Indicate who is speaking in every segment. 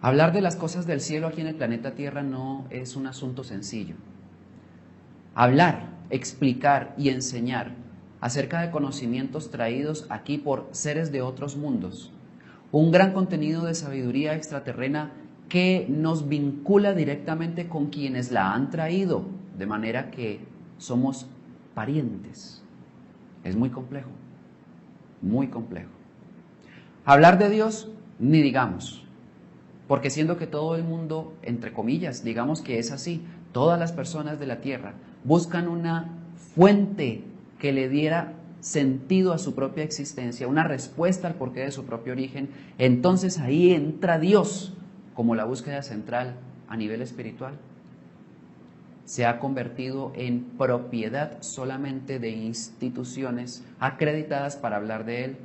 Speaker 1: Hablar de las cosas del cielo aquí en el planeta Tierra no es un asunto sencillo. Hablar, explicar y enseñar acerca de conocimientos traídos aquí por seres de otros mundos, un gran contenido de sabiduría extraterrena que nos vincula directamente con quienes la han traído, de manera que somos parientes. Es muy complejo, muy complejo. Hablar de Dios, ni digamos, porque siendo que todo el mundo, entre comillas, digamos que es así, todas las personas de la tierra buscan una fuente que le diera sentido a su propia existencia, una respuesta al porqué de su propio origen, entonces ahí entra Dios como la búsqueda central a nivel espiritual. Se ha convertido en propiedad solamente de instituciones acreditadas para hablar de él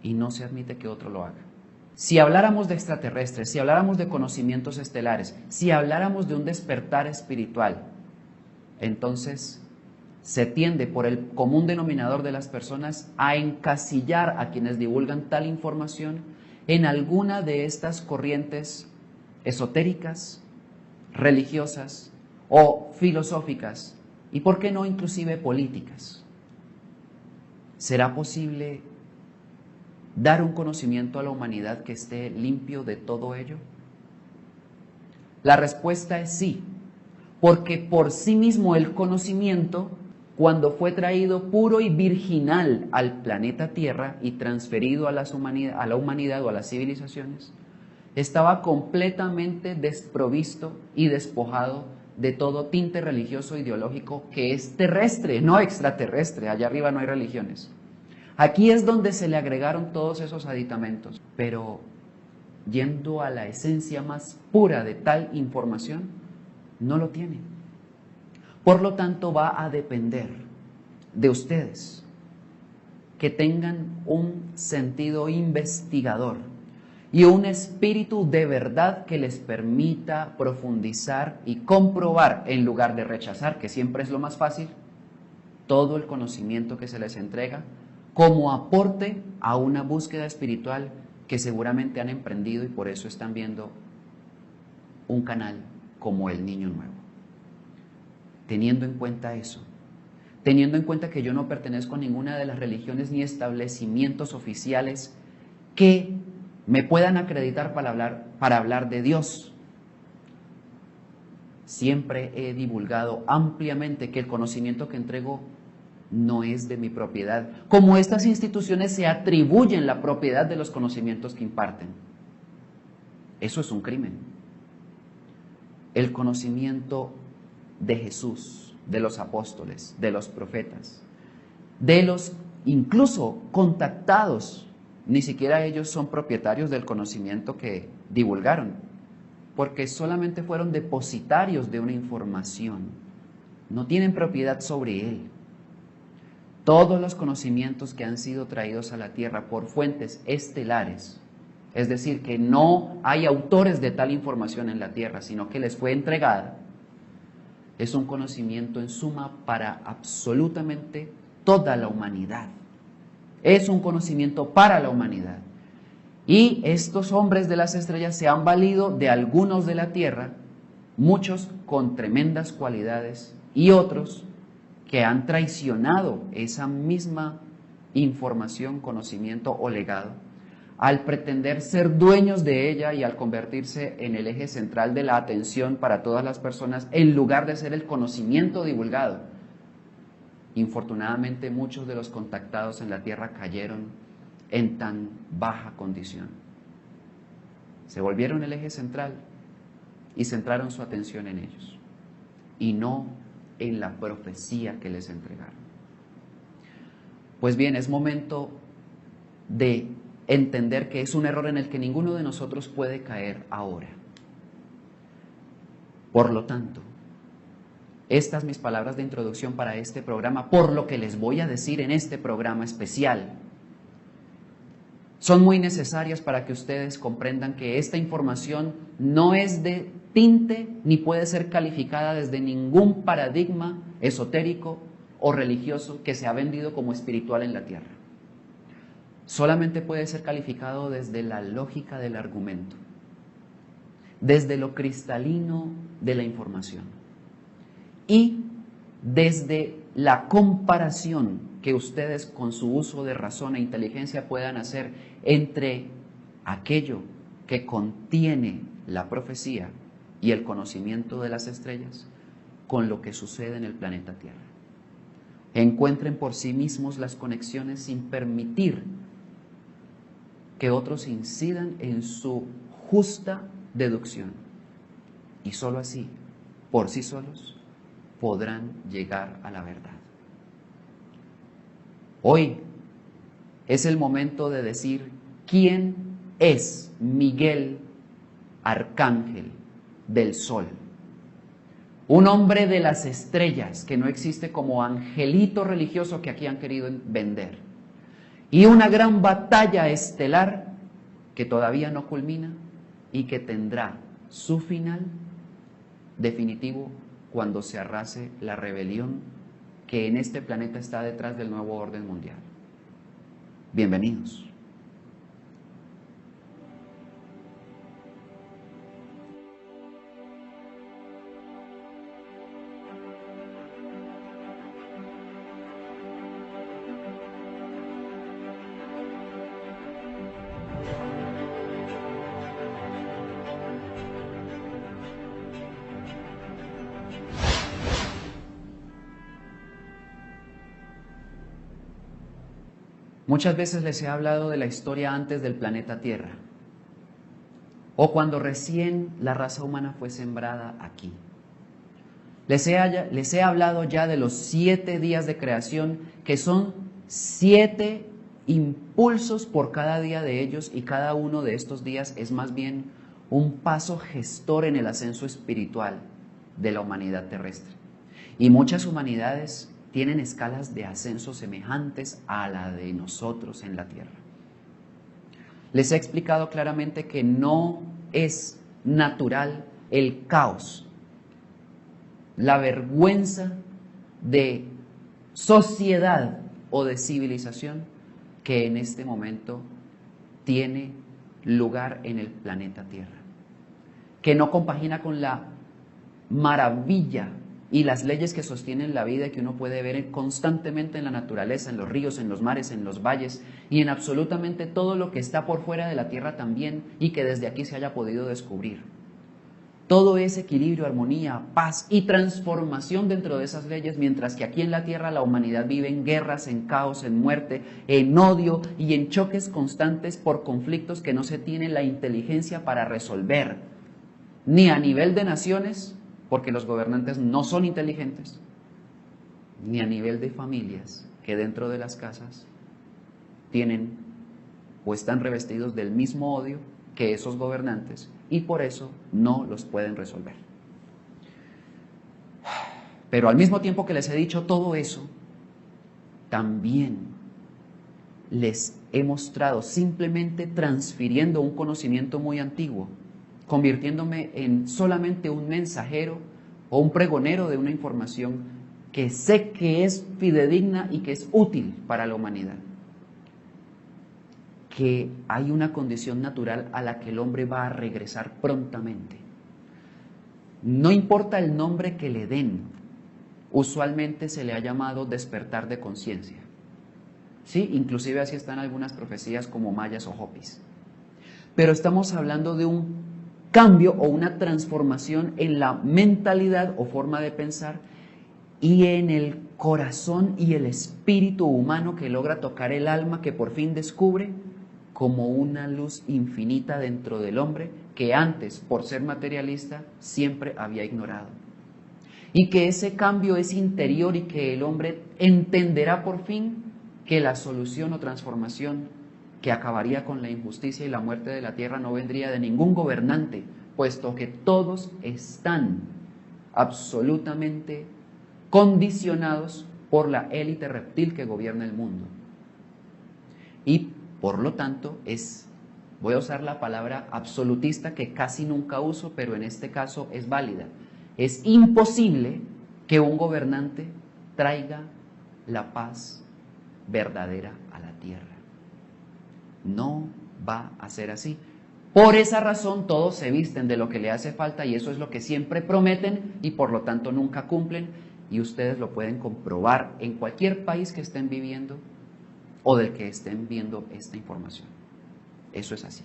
Speaker 1: y no se admite que otro lo haga. Si habláramos de extraterrestres, si habláramos de conocimientos estelares, si habláramos de un despertar espiritual, entonces se tiende por el común denominador de las personas a encasillar a quienes divulgan tal información en alguna de estas corrientes esotéricas, religiosas o filosóficas y, ¿por qué no, inclusive políticas? ¿Será posible dar un conocimiento a la humanidad que esté limpio de todo ello? La respuesta es sí, porque por sí mismo el conocimiento, cuando fue traído puro y virginal al planeta Tierra y transferido a la humanidad o a las civilizaciones, estaba completamente desprovisto y despojado de todo tinte religioso ideológico que es terrestre, no extraterrestre. Allá arriba no hay religiones. Aquí es donde se le agregaron todos esos aditamentos, pero yendo a la esencia más pura de tal información, no lo tiene. Por lo tanto, va a depender de ustedes que tengan un sentido investigador y un espíritu de verdad que les permita profundizar y comprobar, en lugar de rechazar, que siempre es lo más fácil, todo el conocimiento que se les entrega como aporte a una búsqueda espiritual que seguramente han emprendido y por eso están viendo un canal como El Niño Nuevo. Teniendo en cuenta eso, teniendo en cuenta que yo no pertenezco a ninguna de las religiones ni establecimientos oficiales que me puedan acreditar para hablar de Dios, siempre he divulgado ampliamente que el conocimiento que entrego no es de mi propiedad, como estas instituciones se atribuyen la propiedad de los conocimientos que imparten. Eso es un crimen. El conocimiento de Jesús, de los apóstoles, de los profetas, de los incluso contactados, ni siquiera ellos son propietarios del conocimiento que divulgaron, porque solamente fueron depositarios de una información, no tienen propiedad sobre él. Todos los conocimientos que han sido traídos a la tierra por fuentes estelares, es decir, que no hay autores de tal información en la tierra, sino que les fue entregada, es un conocimiento en suma para absolutamente toda la humanidad. Es un conocimiento para la humanidad. Y estos hombres de las estrellas se han valido de algunos de la tierra, muchos con tremendas cualidades y otros que han traicionado esa misma información, conocimiento o legado, al pretender ser dueños de ella y al convertirse en el eje central de la atención para todas las personas, en lugar de ser el conocimiento divulgado. Infortunadamente, muchos de los contactados en la tierra cayeron en tan baja condición. Se volvieron el eje central y centraron su atención en ellos, y no en la profecía que les entregaron. Pues bien, es momento de entender que es un error en el que ninguno de nosotros puede caer ahora. Por lo tanto, estas mis palabras de introducción para este programa, por lo que les voy a decir en este programa especial, son muy necesarias para que ustedes comprendan que esta información no es de tinte ni puede ser calificada desde ningún paradigma esotérico o religioso que se ha vendido como espiritual en la tierra. Solamente puede ser calificado desde la lógica del argumento. desde lo cristalino de la información y desde la comparación que ustedes con su uso de razón e inteligencia puedan hacer entre aquello que contiene la profecía y el conocimiento de las estrellas con lo que sucede en el planeta Tierra. Encuentren por sí mismos las conexiones sin permitir que otros incidan en su justa deducción. Y sólo así, por sí solos, podrán llegar a la verdad. Hoy es el momento de decir quién es Miguel Arcángel del Sol. Un hombre de las estrellas que no existe como angelito religioso que aquí han querido vender. Y una gran batalla estelar que todavía no culmina y que tendrá su final definitivo cuando se arrase la rebelión que en este planeta está detrás del nuevo orden mundial. Bienvenidos. Muchas veces les he hablado de la historia antes del planeta Tierra, o cuando recién la raza humana fue sembrada aquí. Les he hablado ya de los 7 días de creación, que son 7 impulsos por cada día de ellos, y cada uno de estos días es más bien un paso gestor en el ascenso espiritual de la humanidad terrestre. Y muchas humanidades tienen escalas de ascenso semejantes a la de nosotros en la Tierra. Les he explicado claramente que no es natural el caos, la vergüenza de sociedad o de civilización que en este momento tiene lugar en el planeta Tierra, que no compagina con la maravilla y las leyes que sostienen la vida que uno puede ver constantemente en la naturaleza, en los ríos, en los mares, en los valles y en absolutamente todo lo que está por fuera de la tierra también y que desde aquí se haya podido descubrir. Todo es equilibrio, armonía, paz y transformación dentro de esas leyes, mientras que aquí en la tierra la humanidad vive en guerras, en caos, en muerte, en odio y en choques constantes por conflictos que no se tiene la inteligencia para resolver, ni a nivel de naciones, porque los gobernantes no son inteligentes, ni a nivel de familias que dentro de las casas tienen o están revestidos del mismo odio que esos gobernantes y por eso no los pueden resolver. Pero al mismo tiempo que les he dicho todo eso, también les he mostrado, simplemente transfiriendo un conocimiento muy antiguo, convirtiéndome en solamente un mensajero o un pregonero de una información que sé que es fidedigna y que es útil para la humanidad. Que hay una condición natural a la que el hombre va a regresar prontamente. No importa el nombre que le den, usualmente se le ha llamado despertar de conciencia. Sí, inclusive así están algunas profecías como mayas o hopis. Pero estamos hablando de un cambio o una transformación en la mentalidad o forma de pensar y en el corazón y el espíritu humano que logra tocar el alma, que por fin descubre como una luz infinita dentro del hombre que antes, por ser materialista, siempre había ignorado. Y que ese cambio es interior y que el hombre entenderá por fin que la solución o transformación que acabaría con la injusticia y la muerte de la tierra no vendría de ningún gobernante, puesto que todos están absolutamente condicionados por la élite reptil que gobierna el mundo. Y por lo tanto voy a usar la palabra absolutista que casi nunca uso, pero en este caso es válida. Es imposible que un gobernante traiga la paz verdadera a la tierra. No va a ser así, Por esa razón todos se visten de lo que le hace falta y eso es lo que siempre prometen y por lo tanto nunca cumplen, y ustedes lo pueden comprobar en cualquier país que estén viviendo o del que estén viendo esta información. Eso es así.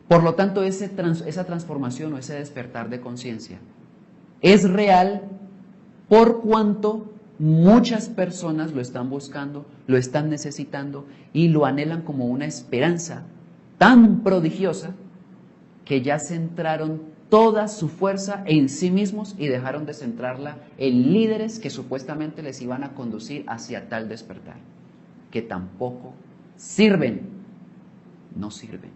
Speaker 1: Por lo tanto, esa transformación o ese despertar de conciencia es real por cuanto muchas personas lo están buscando, lo están necesitando y lo anhelan como una esperanza tan prodigiosa que ya centraron toda su fuerza en sí mismos y dejaron de centrarla en líderes que supuestamente les iban a conducir hacia tal despertar, que tampoco sirven, no sirven.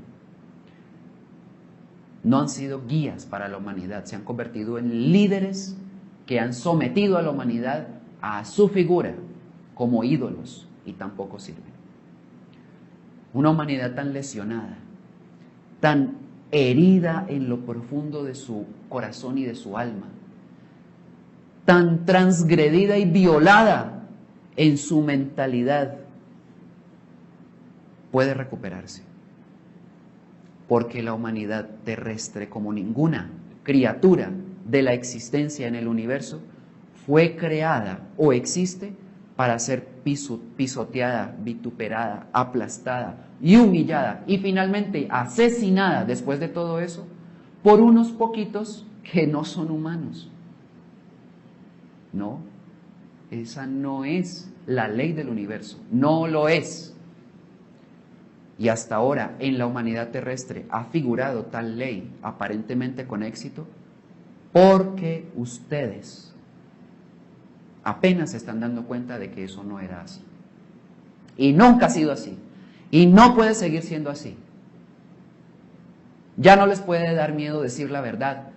Speaker 1: No han sido guías para la humanidad, se han convertido en líderes que han sometido a la humanidad a su figura como ídolos y tampoco sirven. Una humanidad tan lesionada, tan herida en lo profundo de su corazón y de su alma, tan transgredida y violada en su mentalidad, puede recuperarse. Porque la humanidad terrestre, como ninguna criatura de la existencia en el universo, fue creada o existe para ser pisoteada, vituperada, aplastada y humillada y finalmente asesinada después de todo eso por unos poquitos que no son humanos. No, esa no es la ley del universo, no lo es. Y hasta ahora en la humanidad terrestre ha figurado tal ley aparentemente con éxito porque ustedes apenas se están dando cuenta de que eso no era así. Y nunca ha sido así. Y no puede seguir siendo así. Ya no les puede dar miedo decir la verdad.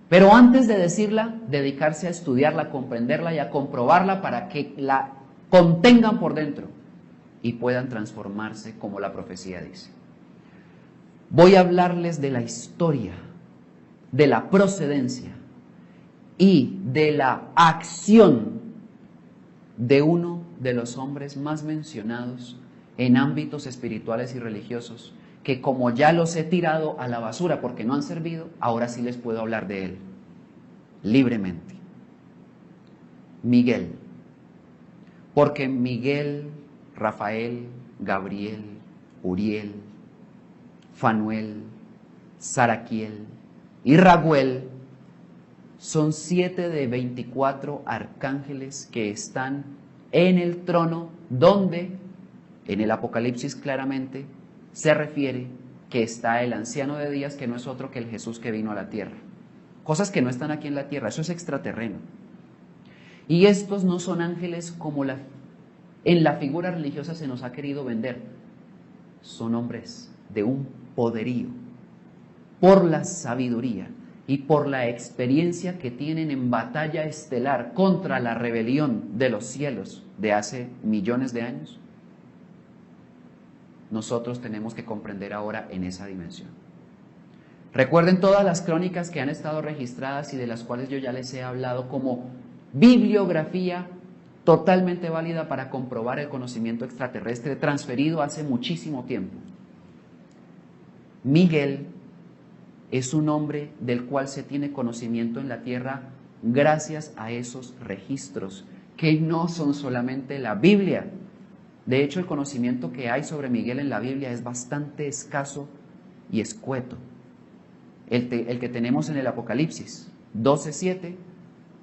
Speaker 1: Pero antes de decirla, dedicarse a estudiarla, a comprenderla y a comprobarla para que la contengan por dentro y puedan transformarse como la profecía dice. Voy a hablarles de la historia, de la procedencia y de la acción de uno de los hombres más mencionados en ámbitos espirituales y religiosos, que como ya los he tirado a la basura porque no han servido, ahora sí les puedo hablar de él, libremente. Miguel. Porque Miguel, Rafael, Gabriel, Uriel, Fanuel, Saraquiel y Raguel son 7 de 24 arcángeles que están en el trono donde en el Apocalipsis claramente se refiere que está el anciano de días, que no es otro que el Jesús que vino a la tierra. Cosas que no están aquí en la tierra, eso es extraterreno. Y estos no son ángeles como en la figura religiosa se nos ha querido vender. Son hombres de un poderío, por la sabiduría y por la experiencia que tienen en batalla estelar contra la rebelión de los cielos de hace millones de años. Nosotros tenemos que comprender ahora en esa dimensión. Recuerden todas las crónicas que han estado registradas y de las cuales yo ya les he hablado como bibliografía totalmente válida para comprobar el conocimiento extraterrestre transferido hace muchísimo tiempo. Miguel es un hombre del cual se tiene conocimiento en la tierra gracias a esos registros, que no son solamente la Biblia. De hecho, el conocimiento que hay sobre Miguel en la Biblia es bastante escaso y escueto. El que tenemos en el Apocalipsis 12:7,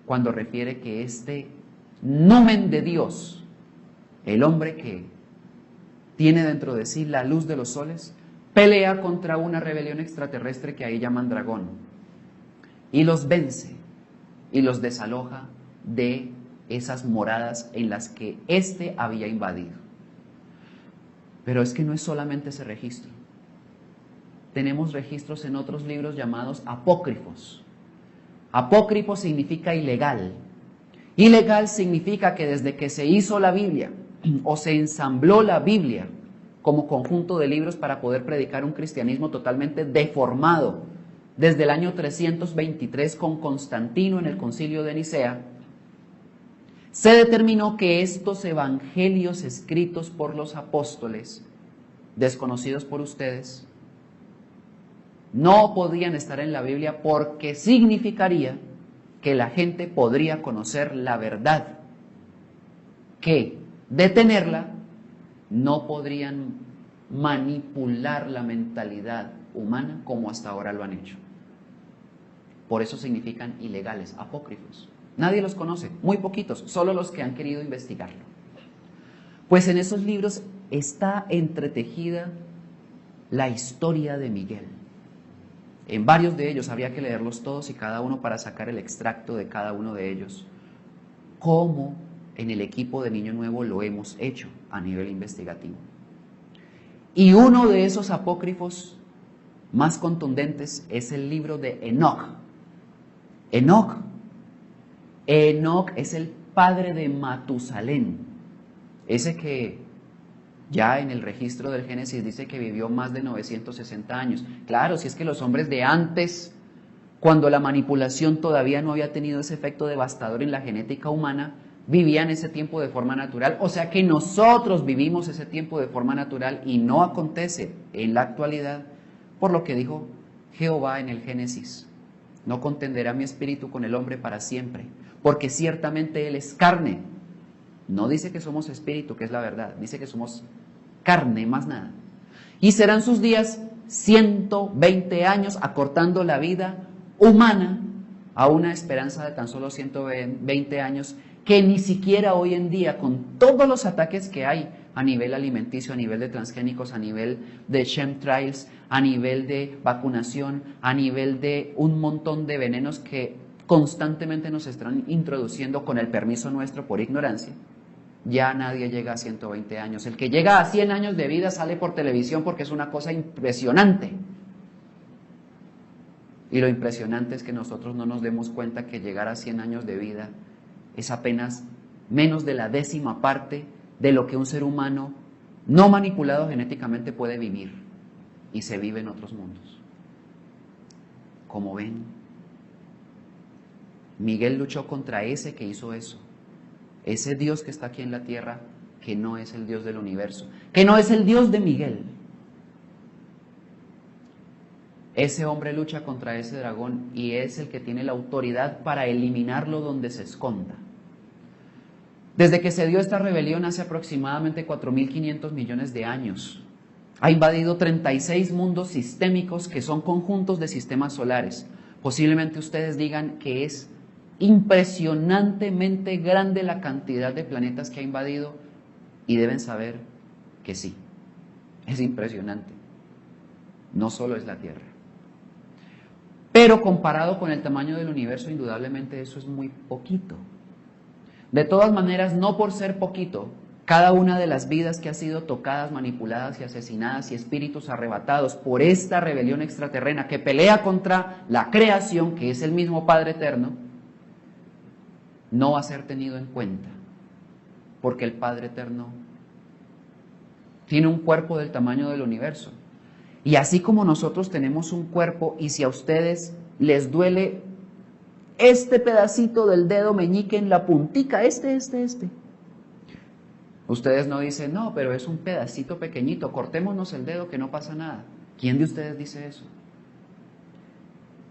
Speaker 1: cuando refiere que este numen de Dios, el hombre que tiene dentro de sí la luz de los soles, pelea contra una rebelión extraterrestre que ahí llaman dragón, y los vence y los desaloja de esas moradas en las que éste había invadido. Pero es que no es solamente ese registro. Tenemos registros en otros libros llamados apócrifos. Apócrifo significa ilegal. Ilegal significa que desde que se hizo la Biblia o se ensambló la Biblia como conjunto de libros para poder predicar un cristianismo totalmente deformado, desde el año 323 con Constantino en el Concilio de Nicea, se determinó que estos evangelios escritos por los apóstoles, desconocidos por ustedes, no podían estar en la Biblia porque significaría que la gente podría conocer la verdad, que de tenerla no podrían manipular la mentalidad humana como hasta ahora lo han hecho. Por eso significan ilegales, apócrifos. Nadie los conoce, muy poquitos, solo los que han querido investigarlo. Pues en esos libros está entretejida la historia de Miguel. En varios de ellos habría que leerlos todos y cada uno para sacar el extracto de cada uno de ellos. Cómo en el equipo de Niño Nuevo lo hemos hecho a nivel investigativo. Y uno de esos apócrifos más contundentes es el libro de Enoc. Enoc es el padre de Matusalén, ese que ya en el registro del Génesis dice que vivió más de 960 años. Claro, si es que los hombres de antes, cuando la manipulación todavía no había tenido ese efecto devastador en la genética humana, vivían ese tiempo de forma natural. O sea que nosotros vivimos ese tiempo de forma natural y no acontece en la actualidad, por lo que dijo Jehová en el Génesis: no contenderá mi espíritu con el hombre para siempre, porque ciertamente él es carne. No dice que somos espíritu, que es la verdad, dice que somos carne, más nada. Y serán sus días 120 años, acortando la vida humana a una esperanza de tan solo 120 años, que ni siquiera hoy en día, con todos los ataques que hay a nivel alimenticio, a nivel de transgénicos, a nivel de chemtrails, a nivel de vacunación, a nivel de un montón de venenos que constantemente nos están introduciendo con el permiso nuestro por ignorancia, ya nadie llega a 120 años. El que llega a 100 años de vida sale por televisión porque es una cosa impresionante. Y lo impresionante es que nosotros no nos demos cuenta que llegar a 100 años de vida es apenas menos de la 10ª parte de lo que un ser humano no manipulado genéticamente puede vivir, y se vive en otros mundos. Como ven, Miguel luchó contra ese que hizo eso, ese Dios que está aquí en la tierra, que no es el Dios del universo, que no es el Dios de Miguel. Ese hombre lucha contra ese dragón y es el que tiene la autoridad para eliminarlo donde se esconda. Desde que se dio esta rebelión hace aproximadamente 4.500 millones de años, ha invadido 36 mundos sistémicos que son conjuntos de sistemas solares. Posiblemente ustedes digan que es impresionantemente grande la cantidad de planetas que ha invadido, y deben saber que sí, es impresionante. No solo es la Tierra. Pero comparado con el tamaño del universo, indudablemente eso es muy poquito. De todas maneras, no por ser poquito, cada una de las vidas que ha sido tocadas, manipuladas y asesinadas y espíritus arrebatados por esta rebelión extraterrena que pelea contra la creación, que es el mismo Padre Eterno, no va a ser tenido en cuenta, porque el Padre Eterno tiene un cuerpo del tamaño del universo. Y así como nosotros tenemos un cuerpo, y si a ustedes les duele este pedacito del dedo meñique en la puntica, ustedes no dicen, no, pero es un pedacito pequeñito, cortémonos el dedo que no pasa nada. ¿Quién de ustedes dice eso?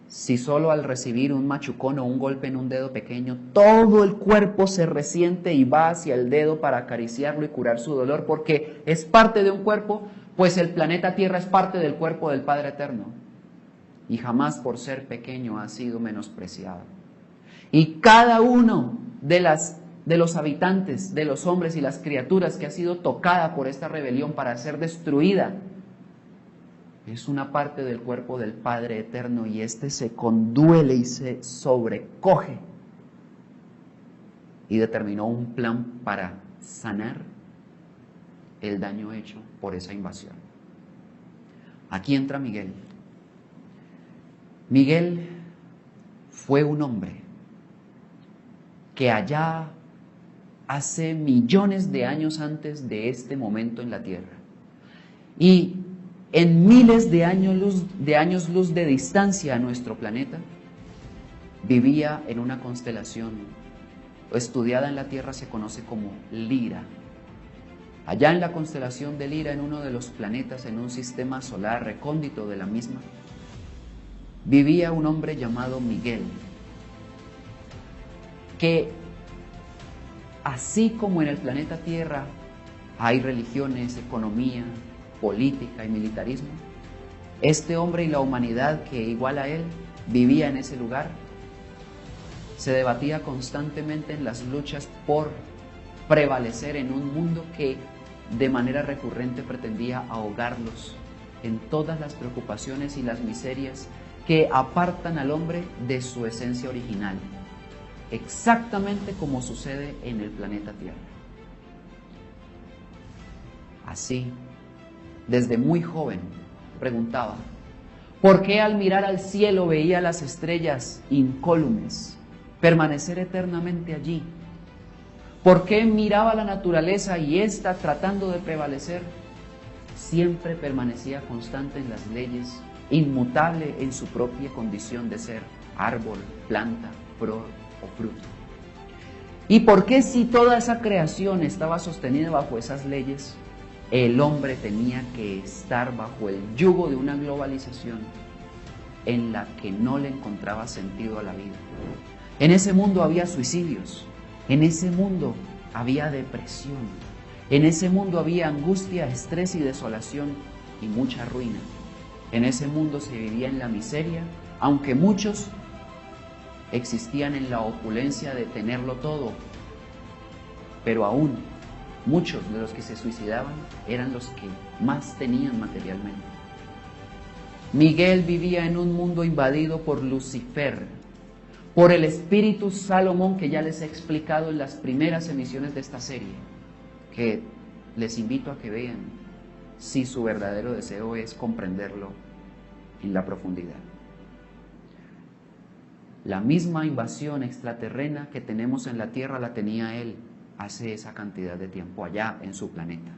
Speaker 1: Si solo al recibir un machucón o un golpe en un dedo pequeño, todo el cuerpo se resiente y va hacia el dedo para acariciarlo y curar su dolor, porque es parte de un cuerpo, pues el planeta Tierra es parte del cuerpo del Padre Eterno. Y jamás por ser pequeño ha sido menospreciado. Y cada uno de los habitantes, de los hombres y las criaturas que ha sido tocada por esta rebelión para ser destruida, es una parte del cuerpo del Padre Eterno, y este se conduele y se sobrecoge y determinó un plan para sanar el daño hecho por esa invasión. Aquí entra Miguel. Miguel fue un hombre que allá hace millones de años antes de este momento en la tierra, y en miles de años luz de distancia a nuestro planeta, vivía en una constelación estudiada en la Tierra, se conoce como Lira. Allá en la constelación de Lira, en uno de los planetas, en un sistema solar recóndito de la misma, vivía un hombre llamado Miguel, que así como en el planeta Tierra hay religiones, economía, política y militarismo, este hombre y la humanidad que igual a él vivía en ese lugar, se debatía constantemente en las luchas por prevalecer en un mundo que de manera recurrente pretendía ahogarlos en todas las preocupaciones y las miserias que apartan al hombre de su esencia original, exactamente como sucede en el planeta Tierra. Así, desde muy joven, preguntaba, ¿por qué al mirar al cielo veía las estrellas incólumes permanecer eternamente allí? ¿Por qué miraba la naturaleza y ésta, tratando de prevalecer, siempre permanecía constante en las leyes, inmutable en su propia condición de ser árbol, planta, flor o fruto? ¿Y por qué, si toda esa creación estaba sostenida bajo esas leyes, el hombre tenía que estar bajo el yugo de una globalización en la que no le encontraba sentido a la vida? En ese mundo había suicidios, en ese mundo había depresión, en ese mundo había angustia, estrés y desolación y mucha ruina. En ese mundo se vivía en la miseria, aunque muchos existían en la opulencia de tenerlo todo, pero aún muchos de los que se suicidaban eran los que más tenían materialmente. Miguel vivía en un mundo invadido por Lucifer, por el espíritu Salomón, que ya les he explicado en las primeras emisiones de esta serie, que les invito a que vean si su verdadero deseo es comprenderlo en la profundidad. La misma invasión extraterrena que tenemos en la Tierra la tenía él hace esa cantidad de tiempo allá en su planeta.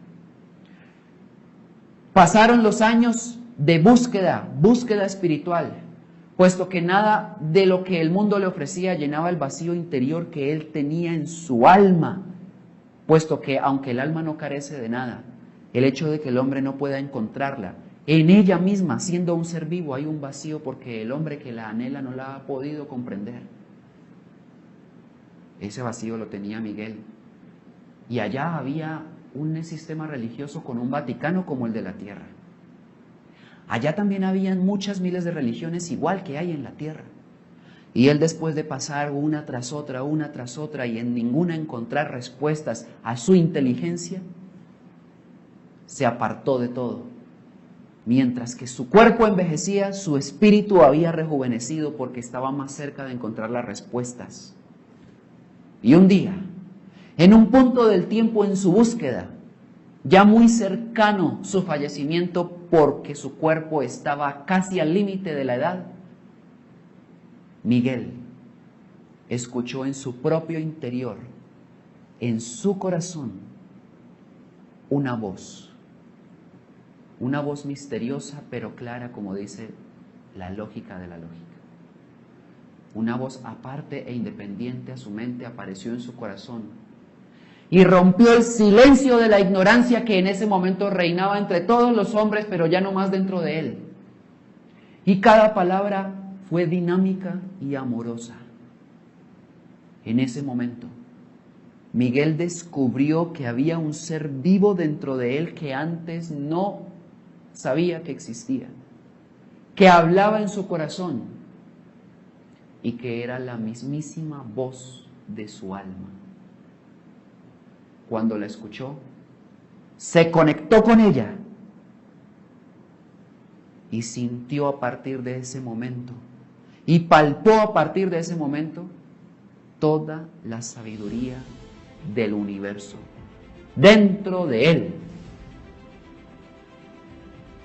Speaker 1: Pasaron los años de búsqueda espiritual, puesto que nada de lo que el mundo le ofrecía llenaba el vacío interior que él tenía en su alma, puesto que aunque el alma no carece de nada, el hecho de que el hombre no pueda encontrarla en ella misma, siendo un ser vivo, hay un vacío porque el hombre que la anhela no la ha podido comprender. Ese vacío lo tenía Miguel. Y allá había un sistema religioso con un Vaticano como el de la Tierra. Allá también habían muchas miles de religiones igual que hay en la Tierra. Y él, después de pasar una tras otra y en ninguna encontrar respuestas a su inteligencia, se apartó de todo. Mientras que su cuerpo envejecía, su espíritu había rejuvenecido porque estaba más cerca de encontrar las respuestas. Y un día, en un punto del tiempo en su búsqueda, ya muy cercano su fallecimiento porque su cuerpo estaba casi al límite de la edad, Miguel escuchó en su propio interior, en su corazón, una voz misteriosa pero clara, como dice la lógica de la lógica. Una voz aparte e independiente a su mente apareció en su corazón y rompió el silencio de la ignorancia que en ese momento reinaba entre todos los hombres, pero ya no más dentro de él. Y cada palabra fue dinámica y amorosa. En ese momento, Miguel descubrió que había un ser vivo dentro de él que antes no sabía que existía, que hablaba en su corazón y que era la mismísima voz de su alma. Cuando la escuchó, se conectó con ella y sintió a partir de ese momento y palpó a partir de ese momento toda la sabiduría del universo dentro de él.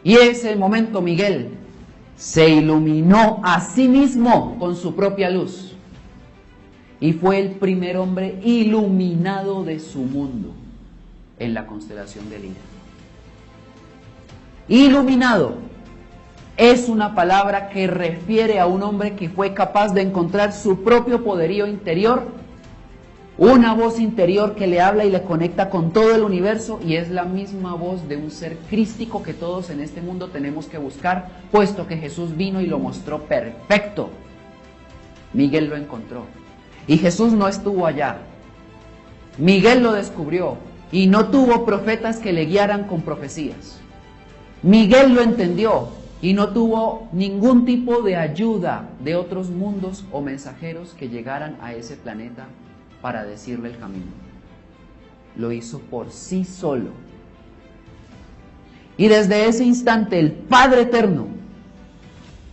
Speaker 1: Y ese momento Miguel se iluminó a sí mismo con su propia luz. Y fue el primer hombre iluminado de su mundo en la constelación de Lira. Iluminado es una palabra que refiere a un hombre que fue capaz de encontrar su propio poderío interior una voz interior que le habla y le conecta con todo el universo, y es la misma voz de un ser crístico que todos en este mundo tenemos que buscar, puesto que Jesús vino y lo mostró perfecto. Miguel lo encontró. Y Jesús no estuvo allá. Miguel lo descubrió y no tuvo profetas que le guiaran con profecías. Miguel lo entendió y no tuvo ningún tipo de ayuda de otros mundos o mensajeros que llegaran a ese planeta para decirle el camino. Lo hizo por sí solo. Y desde ese instante el Padre Eterno,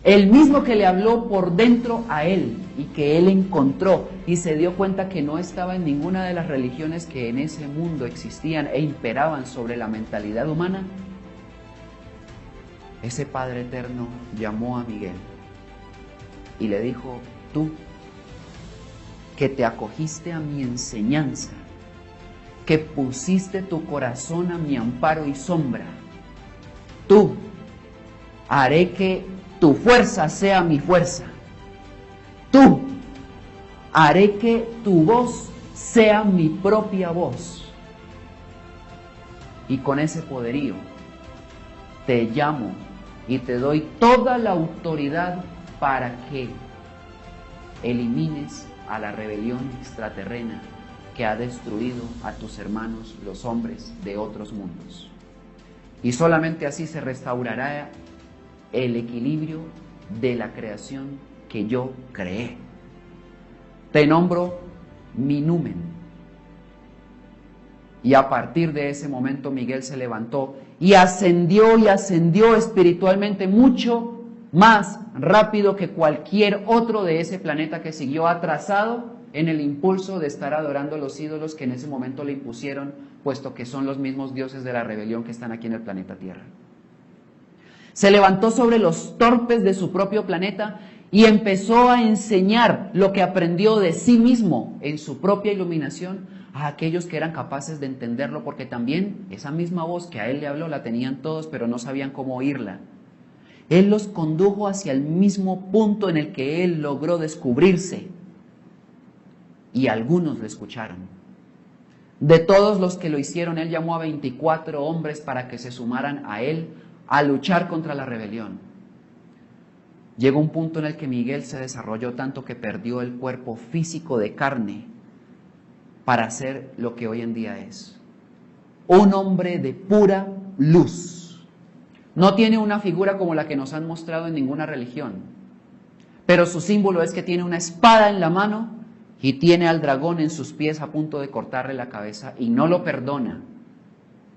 Speaker 1: el mismo que le habló por dentro a él y que él encontró y se dio cuenta que no estaba en ninguna de las religiones que en ese mundo existían e imperaban sobre la mentalidad humana, ese Padre Eterno llamó a Miguel y le dijo: tú, que te acogiste a mi enseñanza, que pusiste tu corazón a mi amparo y sombra, tú, haré que tu fuerza sea mi fuerza. Tú, haré que tu voz sea mi propia voz. Y con ese poderío te llamo y te doy toda la autoridad para que elimines a la rebelión extraterrena que ha destruido a tus hermanos, los hombres de otros mundos. Y solamente así se restaurará el equilibrio de la creación que yo creé. Te nombro mi numen. Y a partir de ese momento Miguel se levantó y ascendió espiritualmente mucho más rápido que cualquier otro de ese planeta que siguió atrasado en el impulso de estar adorando los ídolos que en ese momento le impusieron, puesto que son los mismos dioses de la rebelión que están aquí en el planeta Tierra. Se levantó sobre los torpes de su propio planeta y empezó a enseñar lo que aprendió de sí mismo en su propia iluminación a aquellos que eran capaces de entenderlo, porque también esa misma voz que a él le habló la tenían todos, pero no sabían cómo oírla. Él los condujo hacia el mismo punto en el que él logró descubrirse, y algunos le escucharon. De todos los que lo hicieron, él llamó a 24 hombres para que se sumaran a él a luchar contra la rebelión. Llegó un punto en el que Miguel se desarrolló tanto que perdió el cuerpo físico de carne para ser lo que hoy en día es. Un hombre de pura luz. No tiene una figura como la que nos han mostrado en ninguna religión, pero su símbolo es que tiene una espada en la mano y tiene al dragón en sus pies a punto de cortarle la cabeza, y no lo perdona,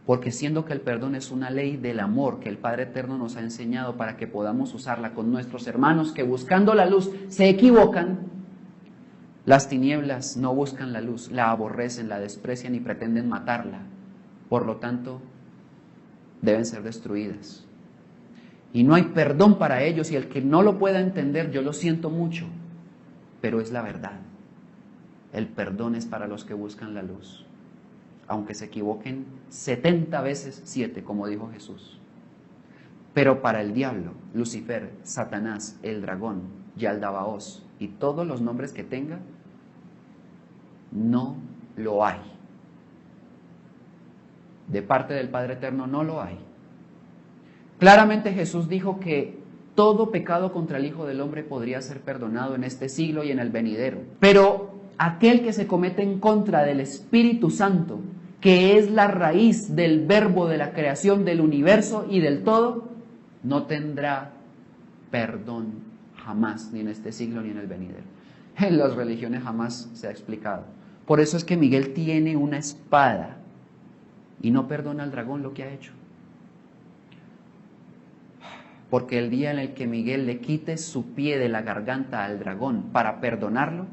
Speaker 1: porque siendo que el perdón es una ley del amor que el Padre Eterno nos ha enseñado para que podamos usarla con nuestros hermanos que buscando la luz se equivocan, las tinieblas no buscan la luz, la aborrecen, la desprecian y pretenden matarla. Por lo tanto, deben ser destruidas. Y no hay perdón para ellos, y el que no lo pueda entender, yo lo siento mucho, pero es la verdad. El perdón es para los que buscan la luz, aunque se equivoquen 70 veces 7, como dijo Jesús. Pero para el diablo, Lucifer, Satanás, el dragón, Yaldabaoth y todos los nombres que tenga, no lo hay. De parte del Padre Eterno no lo hay. Claramente Jesús dijo que todo pecado contra el Hijo del Hombre podría ser perdonado en este siglo y en el venidero. Pero aquel que se comete en contra del Espíritu Santo, que es la raíz del verbo de la creación del universo y del todo, no tendrá perdón jamás, ni en este siglo ni en el venidero. En las religiones jamás se ha explicado. Por eso es que Miguel tiene una espada y no perdona al dragón lo que ha hecho. Porque el día en el que Miguel le quite su pie de la garganta al dragón para perdonarlo,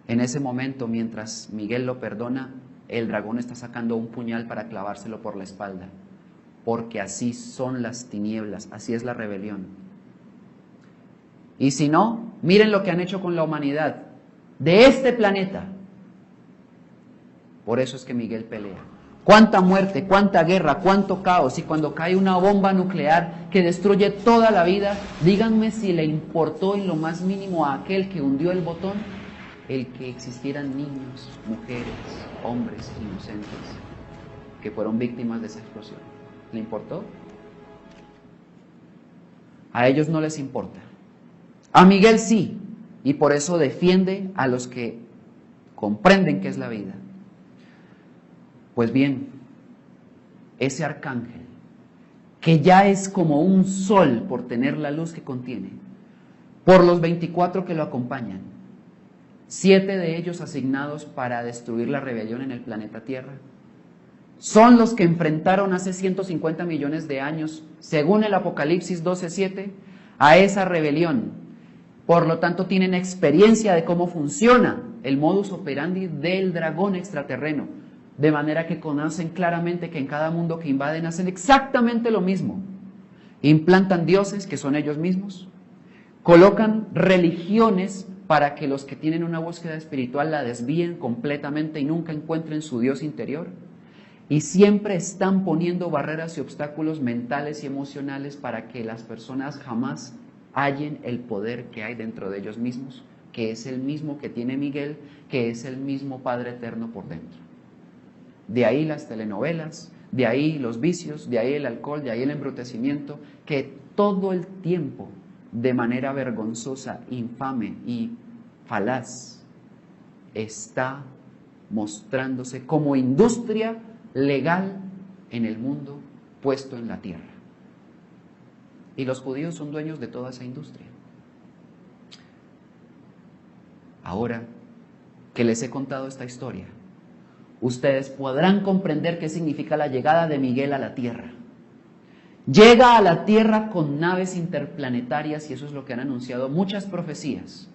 Speaker 1: en ese momento, mientras Miguel lo perdona, el dragón está sacando un puñal para clavárselo por la espalda. Porque así son las tinieblas, así es la rebelión. Y si no, miren lo que han hecho con la humanidad de este planeta. Por eso es que Miguel pelea. Cuánta muerte, cuánta guerra, cuánto caos, y cuando cae una bomba nuclear que destruye toda la vida, díganme si le importó en lo más mínimo a aquel que hundió el botón el que existieran niños, mujeres, hombres inocentes que fueron víctimas de esa explosión. ¿Le importó? A ellos no les importa. A Miguel sí, y por eso defiende a los que comprenden qué es la vida. Pues bien, ese arcángel, que ya es como un sol por tener la luz que contiene, por los 24 que lo acompañan, 7 de ellos asignados para destruir la rebelión en el planeta Tierra, son los que enfrentaron hace 150 millones de años, según el Apocalipsis 12:7, a esa rebelión. Por lo tanto, tienen experiencia de cómo funciona el modus operandi del dragón extraterreno, de manera que conocen claramente que en cada mundo que invaden hacen exactamente lo mismo. Implantan dioses, que son ellos mismos, colocan religiones para que los que tienen una búsqueda espiritual la desvíen completamente y nunca encuentren su Dios interior. Y siempre están poniendo barreras y obstáculos mentales y emocionales para que las personas jamás hallen el poder que hay dentro de ellos mismos, que es el mismo que tiene Miguel, que es el mismo Padre Eterno por dentro. De ahí las telenovelas, de ahí los vicios, de ahí el alcohol, de ahí el embrutecimiento, que todo el tiempo, de manera vergonzosa, infame y falaz, está mostrándose como industria legal en el mundo puesto en la tierra. Y los judíos son dueños de toda esa industria. Ahora que les he contado esta historia, ustedes podrán comprender qué significa la llegada de Miguel a la tierra. Llega a la tierra con naves interplanetarias y eso es lo que han anunciado muchas profecías.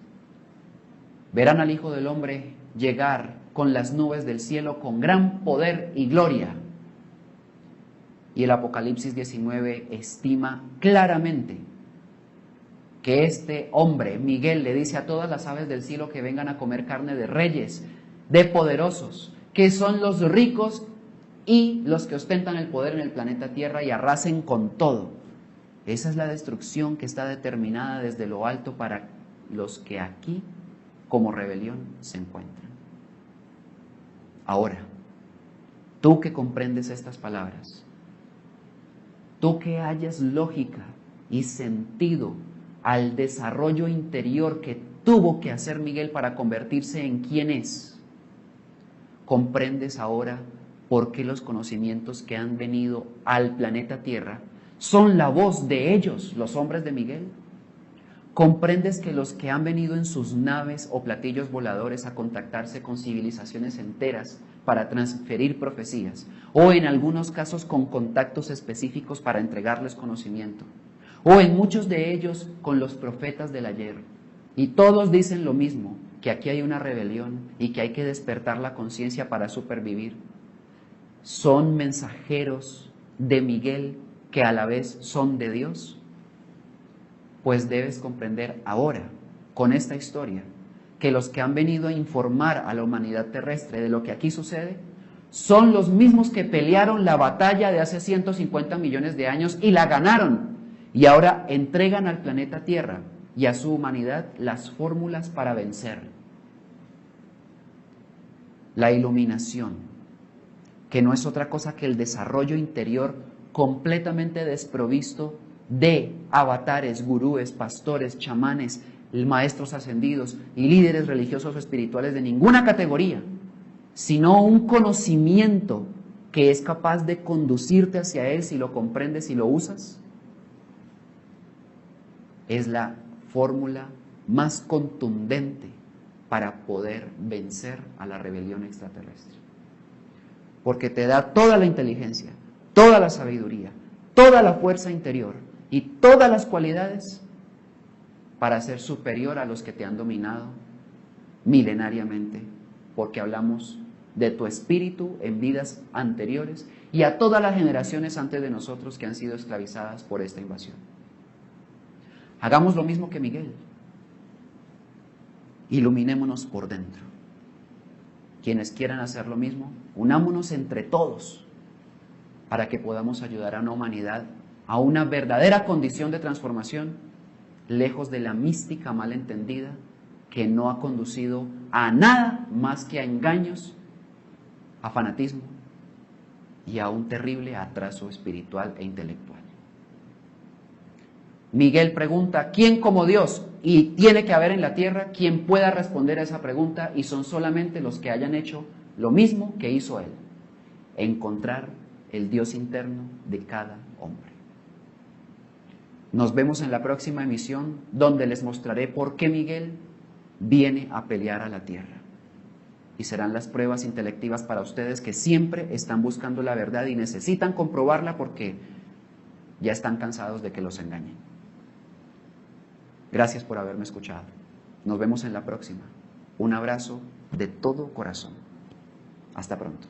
Speaker 1: Verán al Hijo del Hombre llegar con las nubes del cielo con gran poder y gloria. Y el Apocalipsis 19 estima claramente que este hombre, Miguel, le dice a todas las aves del cielo que vengan a comer carne de reyes, de poderosos, que son los ricos y los que ostentan el poder en el planeta Tierra y arrasen con todo. Esa es la destrucción que está determinada desde lo alto para los que aquí, como rebelión, se encuentran. Ahora, tú que comprendes estas palabras, tú que hallas lógica y sentido al desarrollo interior que tuvo que hacer Miguel para convertirse en quien es, comprendes ahora por qué los conocimientos que han venido al planeta Tierra son la voz de ellos, los hombres de Miguel. ¿Comprendes que los que han venido en sus naves o platillos voladores a contactarse con civilizaciones enteras para transferir profecías, o en algunos casos con contactos específicos para entregarles conocimiento, o en muchos de ellos con los profetas del ayer, y todos dicen lo mismo, que aquí hay una rebelión y que hay que despertar la conciencia para supervivir? ¿Son mensajeros de Miguel que a la vez son de Dios? Pues debes comprender ahora, con esta historia, que los que han venido a informar a la humanidad terrestre de lo que aquí sucede son los mismos que pelearon la batalla de hace 150 millones de años y la ganaron, y ahora entregan al planeta Tierra y a su humanidad las fórmulas para vencer. La iluminación, que no es otra cosa que el desarrollo interior completamente desprovisto de avatares, gurúes, pastores, chamanes, maestros ascendidos y líderes religiosos o espirituales de ninguna categoría, sino un conocimiento que es capaz de conducirte hacia él si lo comprendes y lo usas, es la fórmula más contundente para poder vencer a la rebelión extraterrestre. Porque te da toda la inteligencia, toda la sabiduría, toda la fuerza interior y todas las cualidades para ser superior a los que te han dominado milenariamente, porque hablamos de tu espíritu en vidas anteriores y a todas las generaciones antes de nosotros que han sido esclavizadas por esta invasión. Hagamos lo mismo que Miguel. Iluminémonos por dentro. Quienes quieran hacer lo mismo, unámonos entre todos para que podamos ayudar a una humanidad a una verdadera condición de transformación, lejos de la mística mal entendida que no ha conducido a nada más que a engaños, a fanatismo y a un terrible atraso espiritual e intelectual. Miguel pregunta, ¿quién como Dios? Y tiene que haber en la tierra quien pueda responder a esa pregunta, y son solamente los que hayan hecho lo mismo que hizo él, encontrar el Dios interno de cada hombre. Nos vemos en la próxima emisión, donde les mostraré por qué Miguel viene a pelear a la tierra. Y serán las pruebas intelectivas para ustedes que siempre están buscando la verdad y necesitan comprobarla porque ya están cansados de que los engañen. Gracias por haberme escuchado. Nos vemos en la próxima. Un abrazo de todo corazón. Hasta pronto.